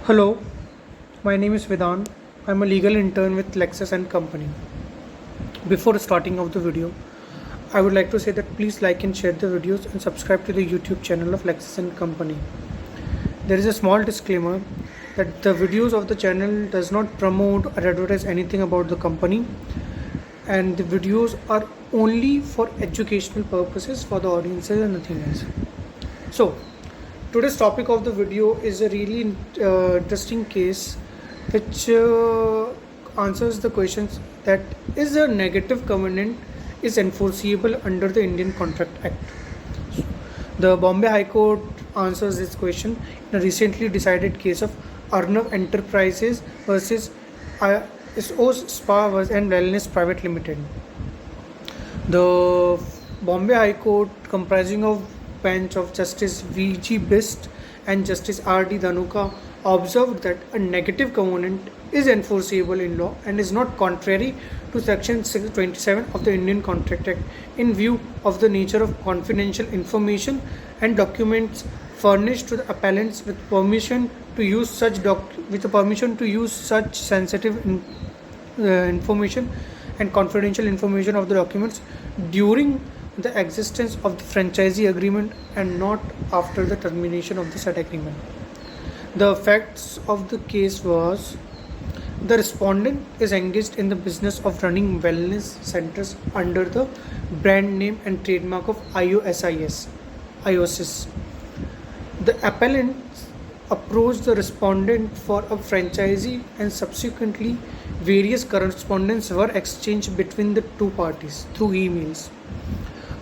Hello, my name is Vedant. I'm a legal intern with Lexus and Company. Before starting off the video, I would like to say that please like and share the videos and subscribe to the YouTube channel of Lexus and Company. There is a small disclaimer that the videos of the channel does not promote or advertise anything about the company, and the videos are only for educational purposes for the audiences and nothing else. So, today's topic of the video is a really interesting case which answers the questions that is a negative covenant is enforceable under the Indian Contract Act. The Bombay High Court answers this question in a recently decided case of Arnav Enterprises versus SOS Spa and Wellness Private Limited. The Bombay High Court, comprising of bench of Justice V.G. Bist and Justice R.D. Dhanuka, observed that a negative covenant is enforceable in law and is not contrary to Section 27 of the Indian Contract Act in view of the nature of confidential information and documents furnished to the appellants with permission to use such sensitive information and confidential information of the documents during the existence of the franchisee agreement and not after the termination of the said agreement. The facts of the case was the respondent is engaged in the business of running wellness centers under the brand name and trademark of IOSIS. The appellant approached the respondent for a franchisee and subsequently various correspondence were exchanged between the two parties through emails.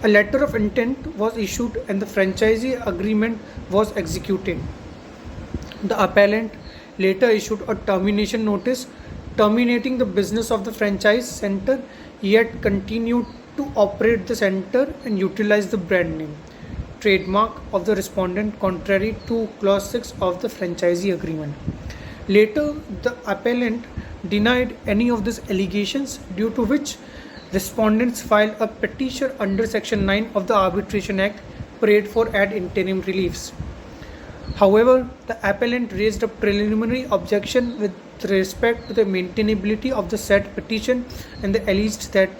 A letter of intent was issued and the franchisee agreement was executed. The appellant later issued a termination notice terminating the business of the franchise center, yet continued to operate the center and utilize the brand name, trademark of the respondent contrary to clause 6 of the franchisee agreement. Later, the appellant denied any of these allegations, due to which respondents filed a petition under Section 9 of the Arbitration Act, prayed for ad interim reliefs. However, the appellant raised a preliminary objection with respect to the maintainability of the said petition, and they alleged that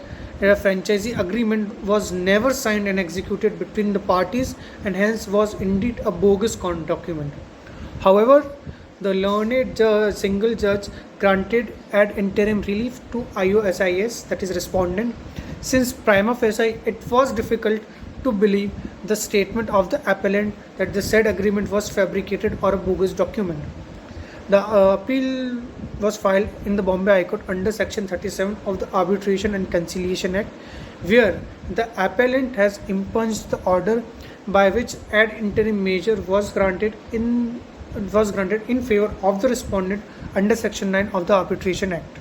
a franchisee agreement was never signed and executed between the parties and hence was indeed a bogus document. However, the learned single judge granted ad interim relief to IOSIS, that is respondent, since prima facie it was difficult to believe the statement of the appellant that the said agreement was fabricated or a bogus document. The appeal was filed in the Bombay High Court under Section 37 of the Arbitration and Conciliation Act, where the appellant has impugnated the order by which ad interim measure was granted in favor of the respondent under Section 9 of the Arbitration Act.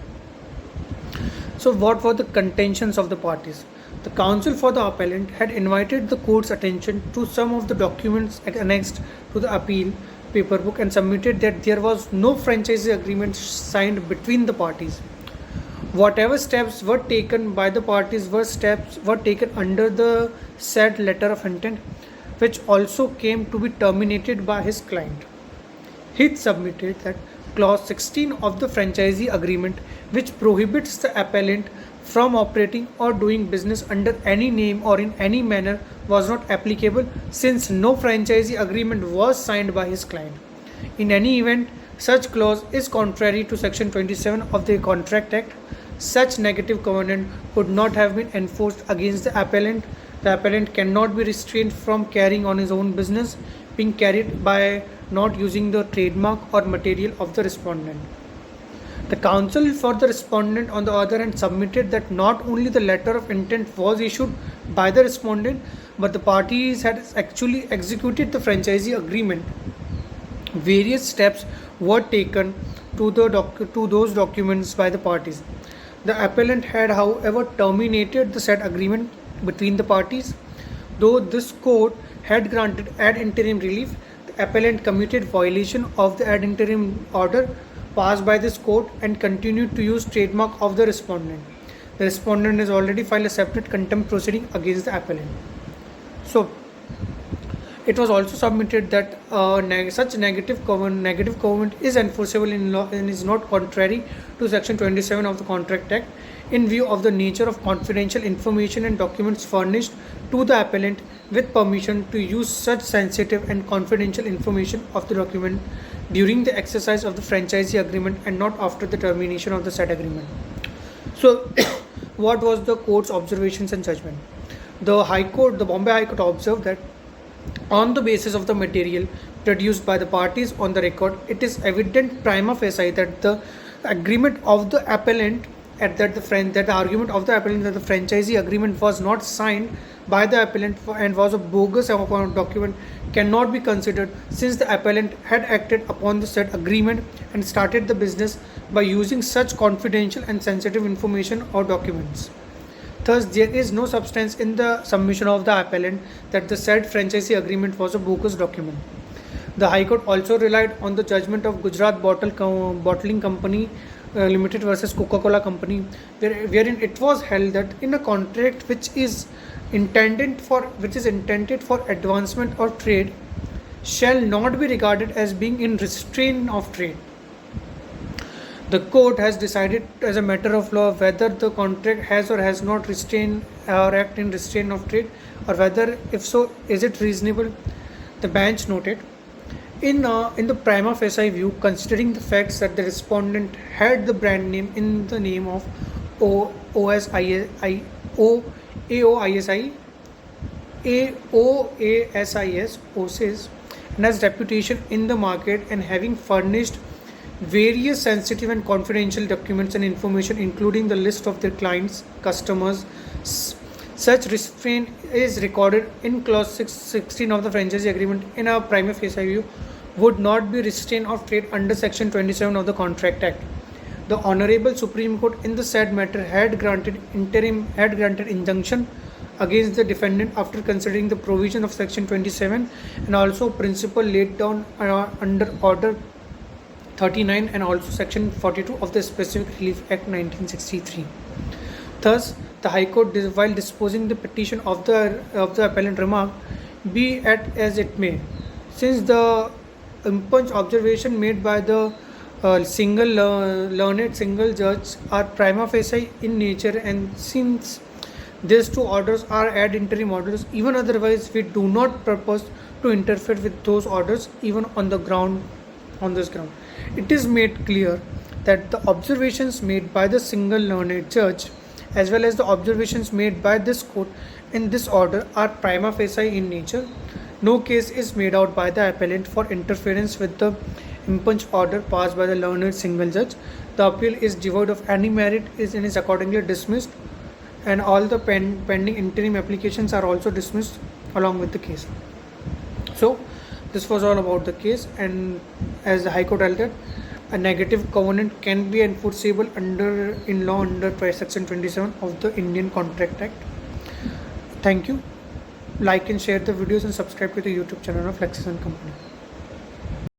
So, what were the contentions of the parties? The counsel for the appellant had invited the court's attention to some of the documents annexed to the appeal paperwork and submitted that there was no franchisee agreement signed between the parties. Whatever steps were taken by the parties were taken under the said letter of intent, which also came to be terminated by his client. He submitted that clause 16 of the franchisee agreement, which prohibits the appellant from operating or doing business under any name or in any manner, was not applicable since no franchisee agreement was signed by his client. In any event, such clause is contrary to Section 27 of the Contract Act. Such negative covenant could not have been enforced against the appellant. The appellant cannot be restrained from carrying on his own business being carried by not using the trademark or material of the respondent. The counsel for the respondent, on the other hand, submitted that not only the letter of intent was issued by the respondent, but the parties had actually executed the franchisee agreement. Various steps were taken to those documents by the parties. The appellant had, however, terminated the said agreement between the parties. Though this court had granted ad interim relief, the appellant committed violation of the ad interim order passed by this court and continued to use trademark of the respondent. The respondent has already filed a separate contempt proceeding against the appellant. So, It was also submitted that such negative covenant is enforceable in law and is not contrary to Section 27 of the Contract Act in view of the nature of confidential information and documents furnished to the appellant with permission to use such sensitive and confidential information of the document during the exercise of the franchisee agreement and not after the termination of the said agreement. So, what was the court's observations and judgment? The Bombay High Court observed that on the basis of the material produced by the parties on the record, it is evident prima facie that the agreement of the appellant that the argument of the appellant that the franchisee agreement was not signed by the appellant and was a bogus document cannot be considered, since the appellant had acted upon the said agreement and started the business by using such confidential and sensitive information or documents. Thus, there is no substance in the submission of the appellant that the said franchisee agreement was a bogus document. The High Court also relied on the judgment of Gujarat Bottling Company Limited versus Coca-Cola Company, wherein it was held that in a contract which is intended for advancement or trade shall not be regarded as being in restraint of trade. The court has decided as a matter of law whether the contract has or has not restrained or act in restraint of trade, or whether, if so, is it reasonable. The bench noted, in the prima facie view, considering the facts that the respondent had the brand name in the name of AOASIS, OSIS, and has reputation in the market, and having furnished various sensitive and confidential documents and information including the list of their clients, customers, such restraint is recorded in clause 16 of the franchisee agreement in a prima facie view would not be restraint of trade under section 27 of the Contract Act. The Honorable Supreme Court in the said matter had granted injunction against the defendant after considering the provision of section 27 and also principle laid down under order 39 and also section 42 of the Specific Relief Act 1963. Thus, the High Court, while disposing the petition of the appellant, remarked, be it as it may, since the impunged observation made by the learned single judge are prima facie in nature, and since these two orders are ad interim orders, even otherwise we do not purpose to interfere with those orders even on this ground. It is made clear that the observations made by the single learned judge as well as the observations made by this court in this order are prima facie in nature. No case is made out by the appellant for interference with the impunged order passed by the learned single judge. The appeal is devoid of any merit and is accordingly dismissed, and all the pending interim applications are also dismissed along with the case. So, this was all about the case, and as the High Court held that a negative covenant can be enforceable under section 27 of the Indian Contract Act. Thank you. Like and share the videos and subscribe to the YouTube channel of Lexis & Company.